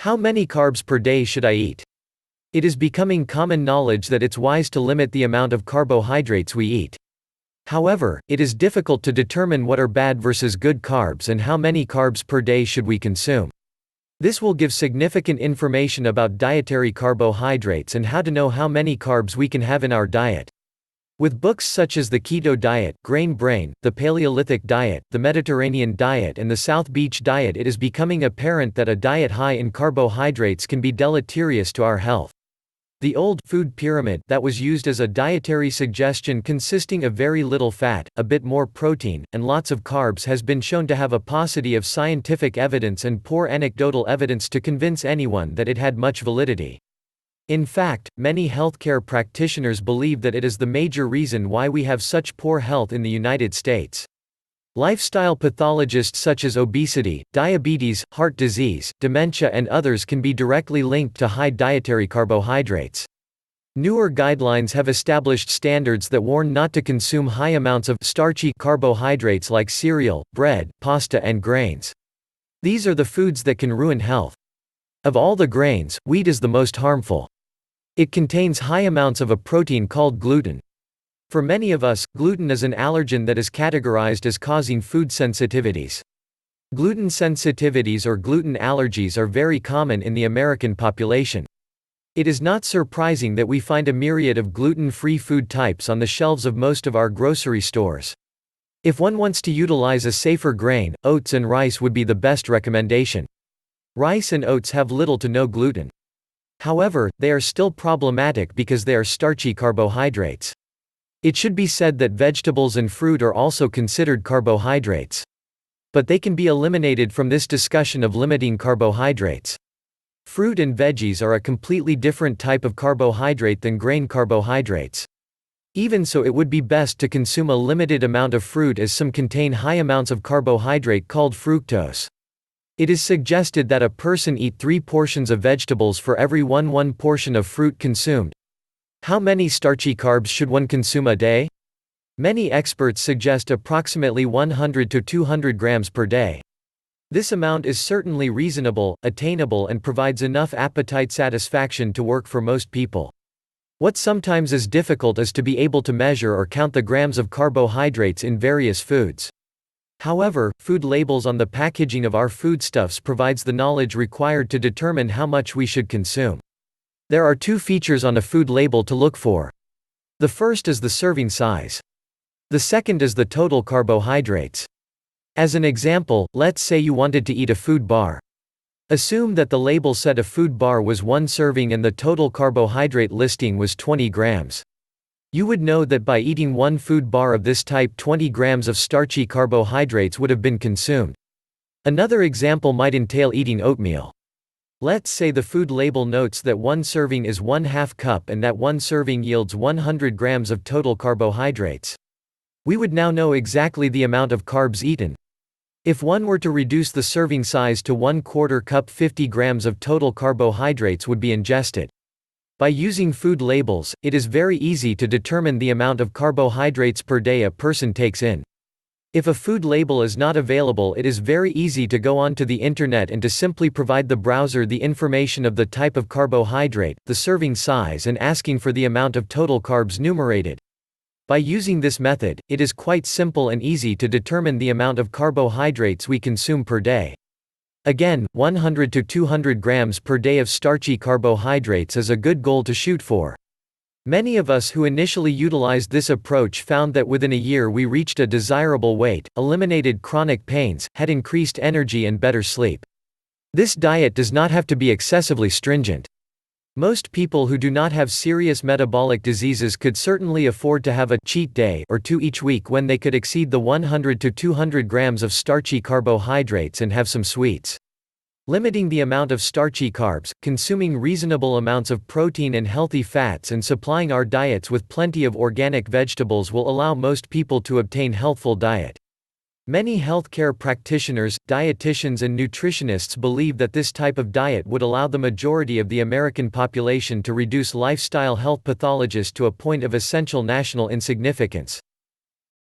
How many carbs per day should I eat? It is becoming common knowledge that it's wise to limit the amount of carbohydrates we eat. However, it is difficult to determine what are bad versus good carbs and how many carbs per day should we consume. This will give significant information about dietary carbohydrates and how to know how many carbs we can have in our diet. With books such as The Keto Diet, Grain Brain, The Paleolithic Diet, The Mediterranean Diet and The South Beach Diet, it is becoming apparent that a diet high in carbohydrates can be deleterious to our health. The old food pyramid that was used as a dietary suggestion consisting of very little fat, a bit more protein, and lots of carbs has been shown to have a paucity of scientific evidence and poor anecdotal evidence to convince anyone that it had much validity. In fact, many healthcare practitioners believe that it is the major reason why we have such poor health in the United States. Lifestyle pathologists such as obesity, diabetes, heart disease, dementia and others can be directly linked to high dietary carbohydrates. Newer guidelines have established standards that warn not to consume high amounts of starchy carbohydrates like cereal, bread, pasta and grains. These are the foods that can ruin health. Of all the grains, wheat is the most harmful. It contains high amounts of a protein called gluten. For many of us, gluten is an allergen that is categorized as causing food sensitivities. Gluten sensitivities or gluten allergies are very common in the American population. It is not surprising that we find a myriad of gluten-free food types on the shelves of most of our grocery stores. If one wants to utilize a safer grain, oats and rice would be the best recommendation. Rice and oats have little to no gluten. However, they are still problematic because they are starchy carbohydrates. It should be said that vegetables and fruit are also considered carbohydrates. But they can be eliminated from this discussion of limiting carbohydrates. Fruit and veggies are a completely different type of carbohydrate than grain carbohydrates. Even so, it would be best to consume a limited amount of fruit as some contain high amounts of carbohydrate called fructose. It is suggested that a person eat 3 portions of vegetables for every 1 portion of fruit consumed. How many starchy carbs should one consume a day? Many experts suggest approximately 100 to 200 grams per day. This amount is certainly reasonable, attainable and provides enough appetite satisfaction to work for most people. What sometimes is difficult is to be able to measure or count the grams of carbohydrates in various foods. However, food labels on the packaging of our foodstuffs provides the knowledge required to determine how much we should consume. There are 2 features on a food label to look for. The first is the serving size. The second is the total carbohydrates. As an example, let's say you wanted to eat a food bar. Assume that the label said a food bar was 1 serving and the total carbohydrate listing was 20 grams. You would know that by eating 1 food bar of this type, 20 grams of starchy carbohydrates would have been consumed. Another example might entail eating oatmeal. Let's say the food label notes that 1 serving is 1/2 cup and that 1 serving yields 100 grams of total carbohydrates. We would now know exactly the amount of carbs eaten. If one were to reduce the serving size to 1/4 cup, 50 grams of total carbohydrates would be ingested. By using food labels, it is very easy to determine the amount of carbohydrates per day a person takes in. If a food label is not available, it is very easy to go onto the internet and to simply provide the browser the information of the type of carbohydrate, the serving size and asking for the amount of total carbs numerated. By using this method, it is quite simple and easy to determine the amount of carbohydrates we consume per day. Again, 100 to 200 grams per day of starchy carbohydrates is a good goal to shoot for. Many of us who initially utilized this approach found that within a year we reached a desirable weight, eliminated chronic pains, had increased energy and better sleep. This diet does not have to be excessively stringent. Most people who do not have serious metabolic diseases could certainly afford to have a cheat day or 2 each week when they could exceed the 100 to 200 grams of starchy carbohydrates and have some sweets. Limiting the amount of starchy carbs, consuming reasonable amounts of protein and healthy fats and supplying our diets with plenty of organic vegetables will allow most people to obtain healthful diet. Many healthcare practitioners, dietitians and nutritionists believe that this type of diet would allow the majority of the American population to reduce lifestyle health pathologies to a point of essential national insignificance.